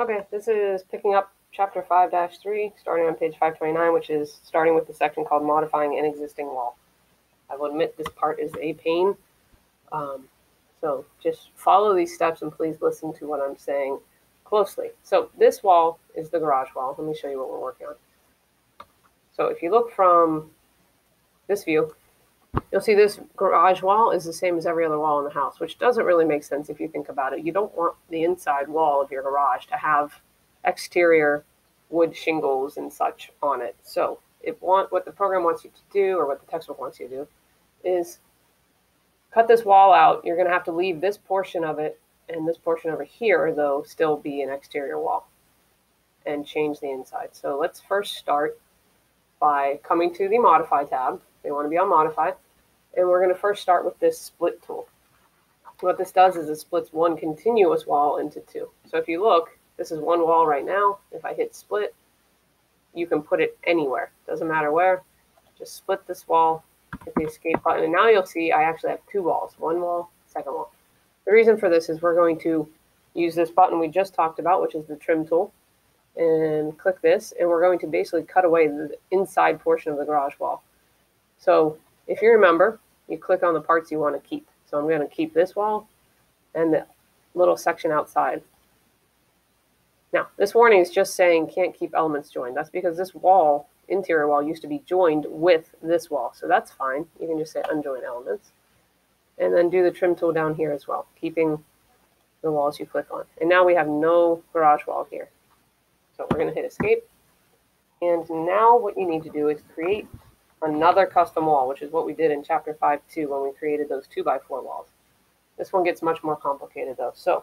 Okay, this is picking up chapter 5-3, starting on page 529, which is starting with the section called Modifying an Existing Wall. I will admit this part is a pain, so just follow these steps and please listen to what I'm saying closely. So this wall is the garage wall. Let me show you what we're working on. So if you look from this view, you'll see this garage wall is the same as every other wall in the house, which doesn't really make sense if you think about it. You don't want the inside wall of your garage to have exterior wood shingles and such on it. So what the program wants you to do, or what the textbook wants you to do, is cut this wall out. You're going to have to leave this portion of it and this portion over here, though, still be an exterior wall, and change the inside. So let's first start by coming to the Modify tab. They want to be on Modify. And we're going to first start with this split tool. What this does is it splits one continuous wall into two. So if you look, this is one wall right now. If I hit split, you can put it anywhere. Doesn't matter where. Just split this wall, hit the escape button, and now you'll see I actually have two walls. One wall, second wall. The reason for this is we're going to use this button we just talked about, which is the trim tool, and click this, and we're going to basically cut away the inside portion of the garage wall. So if you remember, you click on the parts you want to keep. So I'm going to keep this wall and the little section outside. Now, this warning is just saying can't keep elements joined. That's because this wall, interior wall, used to be joined with this wall. So that's fine. You can just say unjoin elements. And then do the trim tool down here as well, keeping the walls you click on. And now we have no garage wall here. So we're going to hit escape. And now what you need to do is create another custom wall, which is what we did in chapter 5-2 when we created those 2x4 walls. This one gets much more complicated though. So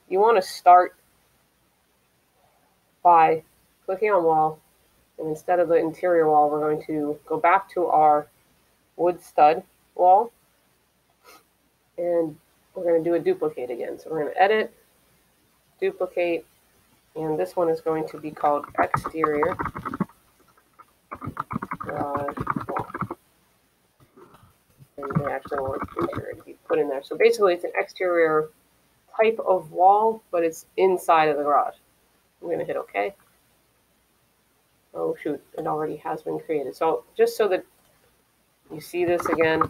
you want to start by clicking on wall, and instead of the interior wall, we're going to go back to our wood stud wall, and we're going to do a duplicate again. So we're going to edit, duplicate, and this one is going to be called exterior garage wall. And they actually want interior to be put in there. So basically it's an exterior type of wall, but it's inside of the garage. I'm going to hit OK. Oh shoot, it already has been created. So just so that you see this again,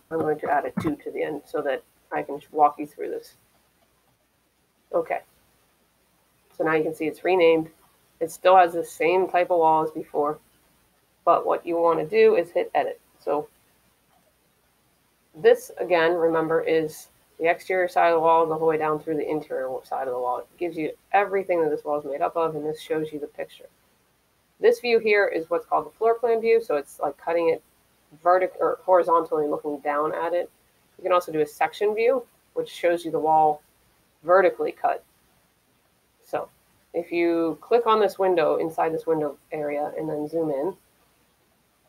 I'm going to add a 2 to the end so that I can walk you through this. Okay. So now you can see it's renamed. It still has the same type of wall as before, but what you want to do is hit edit. So this, again, remember, is the exterior side of the wall the whole way down through the interior side of the wall. It gives you everything that this wall is made up of, and this shows you the picture. This view here is what's called the floor plan view, so it's like cutting it vertically or horizontally, looking down at it. You can also do a section view, which shows you the wall vertically cut. So if you click on this window, inside this window area, and then zoom in,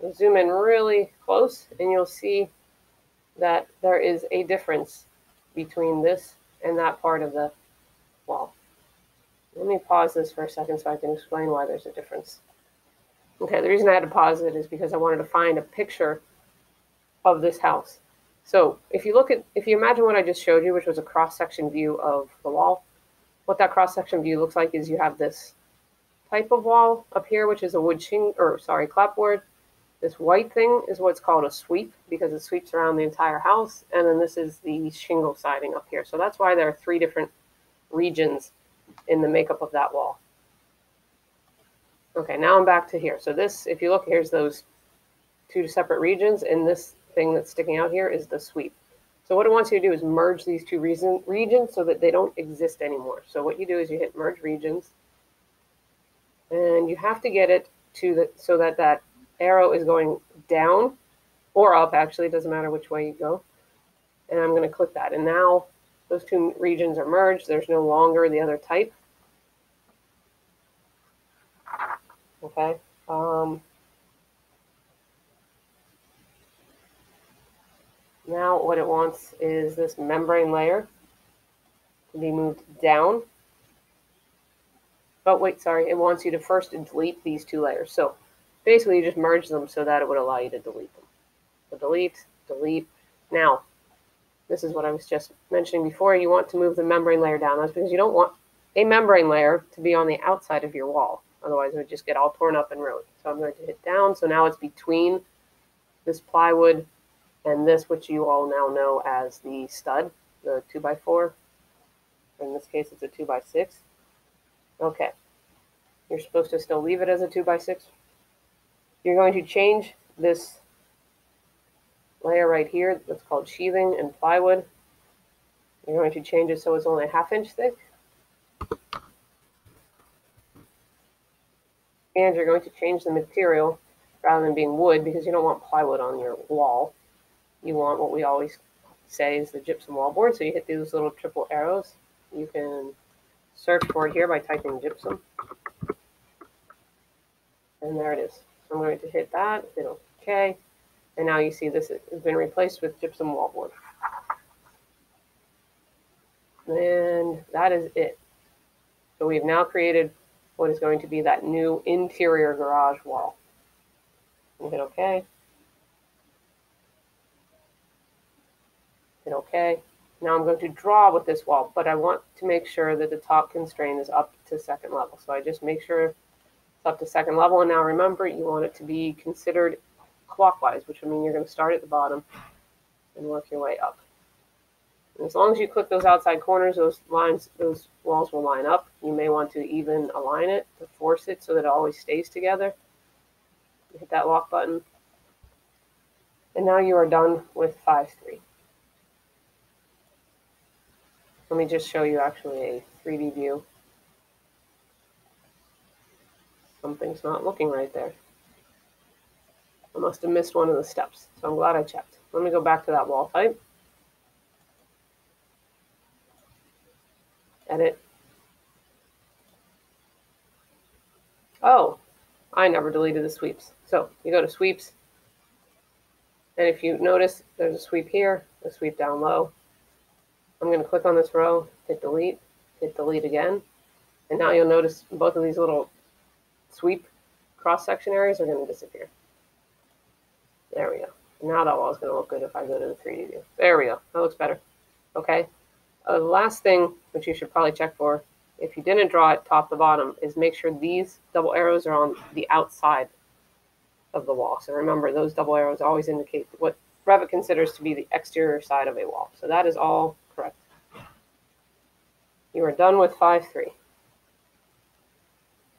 you'll zoom in really close, and you'll see that there is a difference between this and that part of the wall. Let me pause this for a second so I can explain why there's a difference. Okay, the reason I had to pause it is because I wanted to find a picture of this house. So if you imagine what I just showed you, which was a cross-section view of the wall, what that cross-section view looks like is you have this type of wall up here, which is a clapboard. This white thing is what's called a sweep because it sweeps around the entire house. And then this is the shingle siding up here. So that's why there are 3 different regions in the makeup of that wall. Okay, now I'm back to here. So this, if you look, here's those 2 separate regions, and this thing that's sticking out here is the sweep. So what it wants you to do is merge these 2 regions so that they don't exist anymore. So what you do is you hit merge regions, and you have to get it to so that that arrow is going down or up, actually, it doesn't matter which way you go. And I'm going to click that. And now those 2 regions are merged. There's no longer the other type. Okay. Now what it wants is this membrane layer to be moved down. Oh, wait, sorry. It wants you to first delete these 2 layers. So basically you just merge them so that it would allow you to delete them. So delete, delete, Now, this is what I was just mentioning before. You want to move the membrane layer down. That's because you don't want a membrane layer to be on the outside of your wall. Otherwise, it would just get all torn up and ruined. So I'm going to hit down. So now it's between this plywood and this, which you all now know as the stud, the 2x4. In this case, it's a 2x6. Okay. You're supposed to still leave it as a 2x6. You're going to change this layer right here that's called sheathing and plywood. You're going to change it so it's only a 1/2 inch thick. And you're going to change the material rather than being wood, because you don't want plywood on your wall. You want what we always say is the gypsum wall board. So you hit these little triple arrows. You can search for it here by typing gypsum. And there it is. So I'm going to hit that, hit OK. And now you see this has been replaced with gypsum wallboard. And that is it. So we've now created what is going to be that new interior garage wall. We'll hit OK. Hit OK. Now I'm going to draw with this wall, but I want to make sure that the top constraint is up to second level. So I just make sure it's up to second level. And now remember, you want it to be considered clockwise, which would mean you're going to start at the bottom and work your way up. And as long as you click those outside corners, those walls will line up. You may want to even align it to force it so that it always stays together. You hit that lock button. And now you are done with 5.3. Let me just show you actually a 3D view. Something's not looking right there. I must have missed one of the steps, so I'm glad I checked. Let me go back to that wall type. Edit. Oh, I never deleted the sweeps. So you go to sweeps, and if you notice, there's a sweep here, a sweep down low. I'm going to click on this row, hit delete again, and now you'll notice both of these little sweep cross-section areas are going to disappear. There we go. Now that wall is going to look good if I go to the 3D view. There we go. That looks better. Okay. The last thing, which you should probably check for, if you didn't draw it top to bottom, is make sure these double arrows are on the outside of the wall. So remember, those double arrows always indicate what Revit considers to be the exterior side of a wall. So that is all correct. You are done with 5.3.